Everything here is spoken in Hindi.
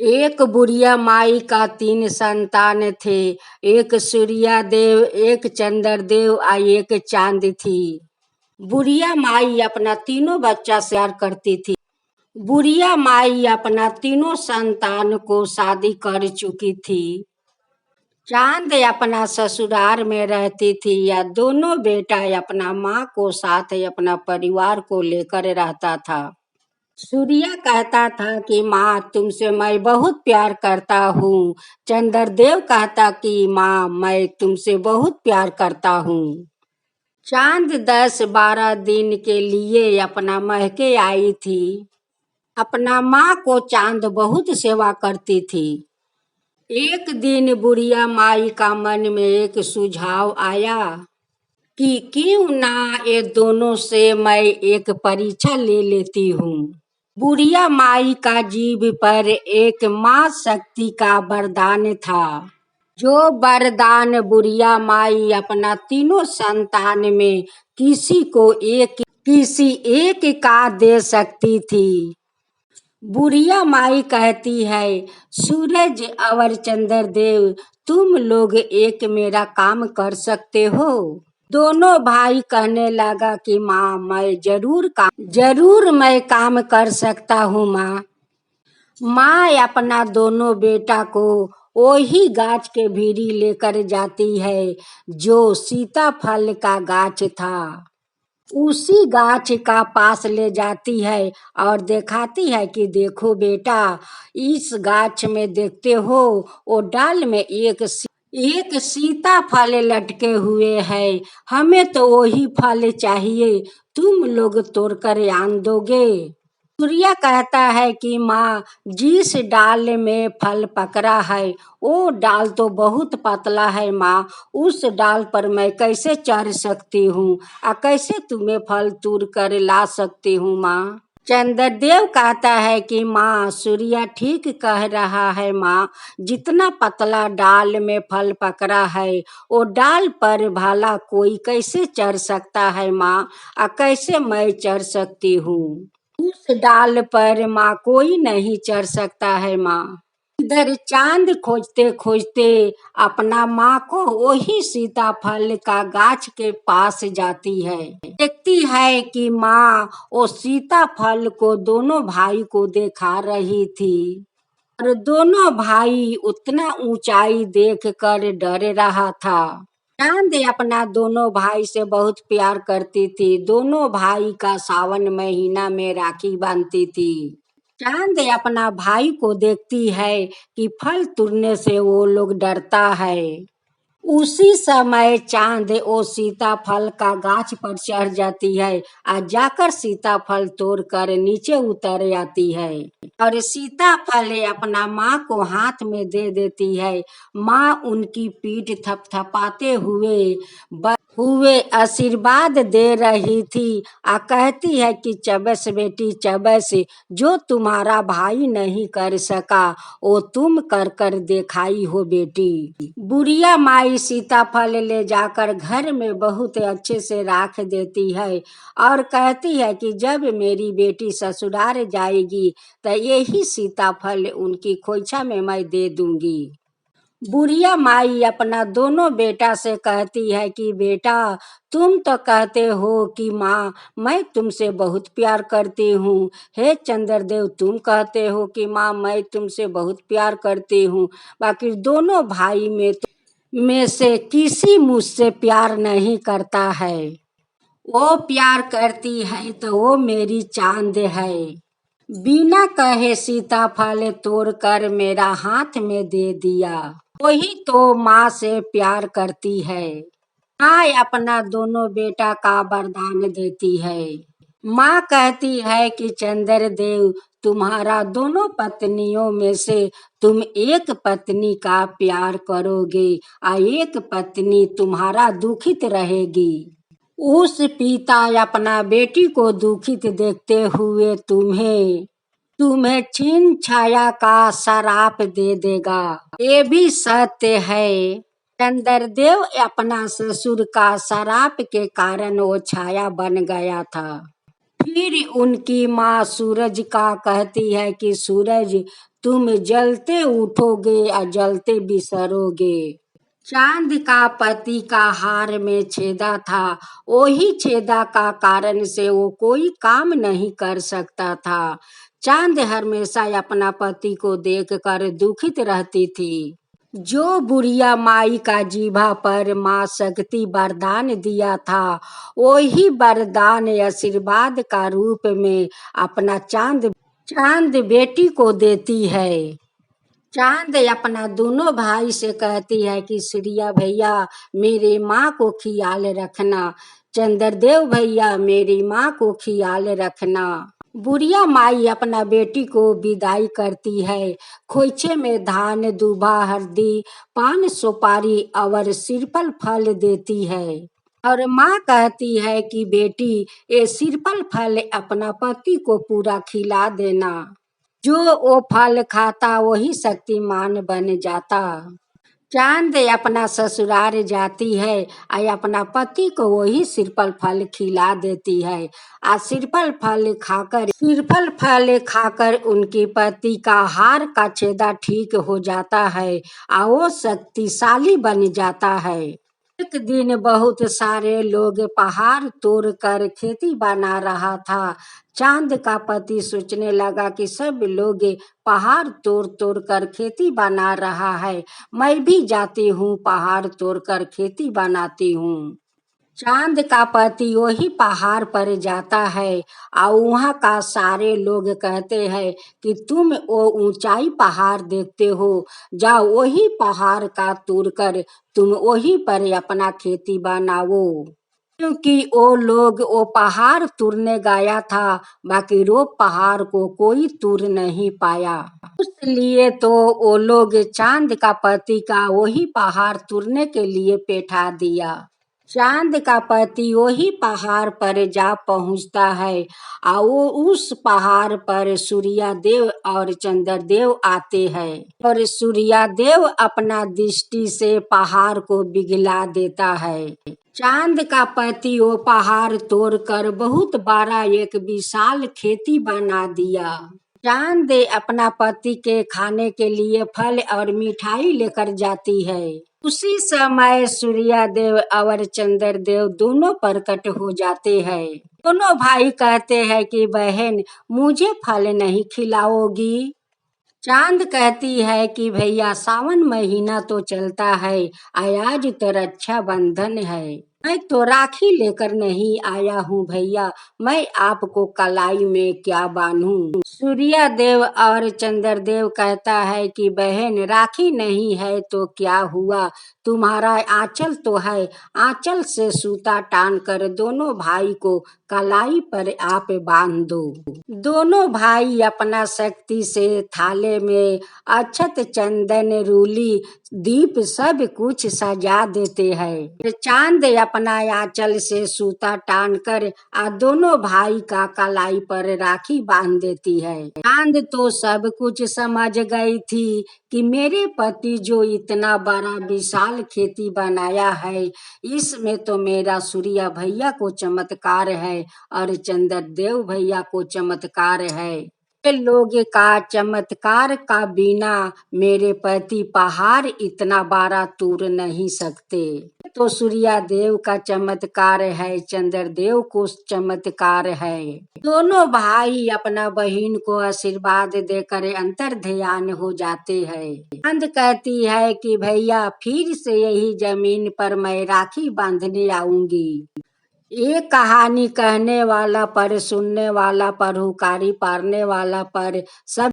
एक बुढ़िया माई का 3 संतान थे। एक सूर्या देव, एक चंद्र देव और एक चांद थी। बुढ़िया माई अपना तीनों बच्चा से प्यार करती थी। बुढ़िया माई अपना तीनों संतान को शादी कर चुकी थी। चांद अपना ससुराल में रहती थी या दोनों बेटा अपना माँ को साथ अपना परिवार को लेकर रहता था। सूर्या कहता था कि माँ तुमसे मैं बहुत प्यार करता हूँ। चंद्रदेव कहता कि माँ मैं तुमसे बहुत प्यार करता हूँ। चांद 10-12 दिन के लिए अपना महके आई थी। अपना माँ को चांद बहुत सेवा करती थी। एक दिन बुढ़िया माई का मन में एक सुझाव आया कि क्यों ना ये दोनों से मैं एक परीक्षा ले लेती हूँ। बुढ़िया माई का जीभ पर एक माँ शक्ति का वरदान था। जो वरदान बुढ़िया माई अपना तीनों संतान में किसी एक का दे सकती थी। बुढ़िया माई कहती है, सूरज और चंद्रदेव तुम लोग एक मेरा काम कर सकते हो। दोनों भाई कहने लगा कि माँ मैं जरूर मैं काम कर सकता हूँ माँ। माँ अपना दोनों बेटा को वही गाछ के भीरी लेकर जाती है जो सीताफल का गाछ था। उसी गाछ का पास ले जाती है और दिखाती है कि देखो बेटा, इस गाछ में देखते हो वो डाल में एक सीताफल लटके हुए है। हमें तो वही फल चाहिए, तुम लोग तोड़कर आन दोगे। सूर्या कहता है कि माँ जिस डाल में फल पकड़ा है वो डाल तो बहुत पतला है माँ, उस डाल पर मैं कैसे चढ़ सकती हूँ और कैसे तुम्हें फल तोड़ कर ला सकती हूँ माँ। चंद्रदेव कहता है कि माँ सूर्या ठीक कह रहा है माँ, जितना पतला डाल में फल पकड़ा है वो डाल पर भला कोई कैसे चढ़ सकता है माँ, और कैसे मैं चढ़ सकती हूँ। उस डाल पर माँ कोई नहीं चढ़ सकता है माँ। इधर चांद खोजते खोजते अपना माँ को वही सीताफल का गाछ के पास जाती है। देखती है कि माँ वो सीताफल को दोनों भाई को दिखा रही थी और दोनों भाई उतना ऊंचाई देखकर डर रहा था। चांद अपना दोनों भाई से बहुत प्यार करती थी। दोनों भाई का सावन महीना में राखी बांधती थी। चांद अपना भाई को देखती है कि फल तोड़ने से वो लोग डरता है। उसी समय चांद वो सीताफल का गाछ पर चढ़ जाती है और जाकर सीताफल तोड़कर नीचे उतर आती है और सीताफल अपना माँ को हाथ में दे देती है। माँ उनकी पीठ थपथपाते हुए आशीर्वाद दे रही थी और कहती है कि चबस बेटी चबस, जो तुम्हारा भाई नहीं कर सका वो तुम कर कर दिखाई हो बेटी। बुढ़िया माई सीताफल ले जाकर घर में बहुत अच्छे से रख देती है और कहती है कि जब मेरी बेटी ससुराल जाएगी तो यही सीताफल उनकी खोइछा में मैं दे दूंगी। बुढ़िया माई अपना दोनों बेटा से कहती है कि बेटा तुम तो कहते हो कि माँ मैं तुमसे बहुत प्यार करती हूँ। हे चंद्रदेव तुम कहते हो कि माँ मैं तुमसे बहुत प्यार करती हूँ। बाकी दोनों भाई में से किसी मुझसे प्यार नहीं करता है। वो प्यार करती है तो वो मेरी चांद है। बिना कहे सीताफल तोड़कर मेरा हाथ में दे दिया। वही तो माँ से प्यार करती है। माँ अपना दोनों बेटा का वरदान देती है। माँ कहती है कि चंद्रदेव तुम्हारा दोनों पत्नियों में से तुम एक पत्नी का प्यार करोगे और एक पत्नी तुम्हारा दुखित रहेगी। उस पिता अपना बेटी को दुखित देखते हुए तुम्हें छीन छाया का श्राप दे देगा। ये भी सत्य है। चंद्रदेव अपना ससुर का श्राप के कारण वो छाया बन गया था। फिर उनकी माँ सूरज का कहती है कि सूरज, तुम जलते उठोगे और जलते बिसरोगे। चांद का पति का हार में छेदा था, वही छेदा का कारण से वो कोई काम नहीं कर सकता था। चांद हमेशा अपना पति को देखकर दुखित रहती थी। जो बुढ़िया माई का जीभा पर माँ शक्ति वरदान दिया था, वही वरदान आशीर्वाद का रूप में अपना चांद चांद बेटी को देती है। चांद अपना दोनों भाई से कहती है कि सूर्या भैया मेरे माँ को ख्याल रखना, चंद्रदेव भैया मेरी माँ को ख्याल रखना। बुढ़िया माई अपना बेटी को विदाई करती है। खोइछे में धान दूबा हल्दी पान सुपारी और सिरफल फल देती है और माँ कहती है कि बेटी ये सिरफल फल अपना पति को पूरा खिला देना। जो वो फल खाता वही शक्तिमान बन जाता। चांद अपना ससुराल जाती है और अपना पति को वही सिरफल फल खिला देती है। और सिरफल फल खाकर उनके पति का हार का छेदा ठीक हो जाता है और वो शक्तिशाली बन जाता है। एक दिन बहुत सारे लोग पहाड़ तोड़कर खेती बना रहा था। चांद का पति सोचने लगा कि सब लोग पहाड़ तोड़ तोड़ कर खेती बना रहा है, मैं भी जाती हूँ पहाड़ तोड़कर खेती बनाती हूँ। चांद का पति वही पहाड़ पर जाता है और वहाँ का सारे लोग कहते हैं कि तुम वो ऊंचाई पहाड़ देखते हो, जाओ वही पहाड़ का तोड़कर तुम वही पर अपना खेती बनाओ। क्योंकि वो लोग वो पहाड़ तोड़ने गया था, बाकी वो पहाड़ को कोई तोड़ नहीं पाया। इसलिए तो वो लोग चांद का पति का वही पहाड़ तोड़ने के लिए बैठा दिया। चांद का पति वही पहाड़ पर जा पहुंचता है और वो उस पहाड़ पर सूर्यदेव और चंद्रदेव आते हैं और सूर्यदेव अपना दृष्टि से पहाड़ को पिघला देता है। चांद का पति वो पहाड़ तोड़कर बहुत बड़ा एक विशाल खेती बना दिया। चांद अपना पति के खाने के लिए फल और मिठाई लेकर जाती है। उसी समय सूर्यदेव और चंद्रदेव दोनों प्रकट हो जाते हैं। दोनों भाई कहते हैं कि बहन मुझे फल नहीं खिलाओगी। चांद कहती है कि भैया सावन महीना तो चलता है, आज तो रक्षाबंधन है, मैं तो राखी लेकर नहीं आया हूँ भैया, मैं आपको कलाई में क्या बांधूं। सूर्यदेव और चंद्रदेव कहता है कि बहन राखी नहीं है तो क्या हुआ, तुम्हारा आंचल तो है, आंचल से सूता टान कर दोनों भाई को कलाई पर आप बांध दो। दोनों भाई अपना शक्ति से थाले में अक्षत चंदन रूली दीप सब कुछ सजा देते हैं। चांद अपना आंचल से सूता टान कर दोनों भाई का कलाई पर राखी बांध देती है। चांद तो सब कुछ समझ गई थी कि मेरे पति जो इतना बड़ा विशाल खेती बनाया है, इसमें तो मेरा सूर्य भैया को चमत्कार है और चंद्रदेव भैया को चमत्कार है। ये लोग का चमत्कार का बिना मेरे पति पहाड़ इतना बड़ा तोड़ नहीं सकते। तो सूर्यदेव का चमत्कार है, चंद्रदेव को चमत्कार है। दोनों भाई अपना बहन को आशीर्वाद देकर अंतर ध्यान हो जाते हैं। चांद कहती है कि भैया फिर से यही जमीन पर मैं राखी बांधने आऊंगी। ये कहानी कहने वाला पर, सुनने वाला पर, हुकारी पारने वाला पर सब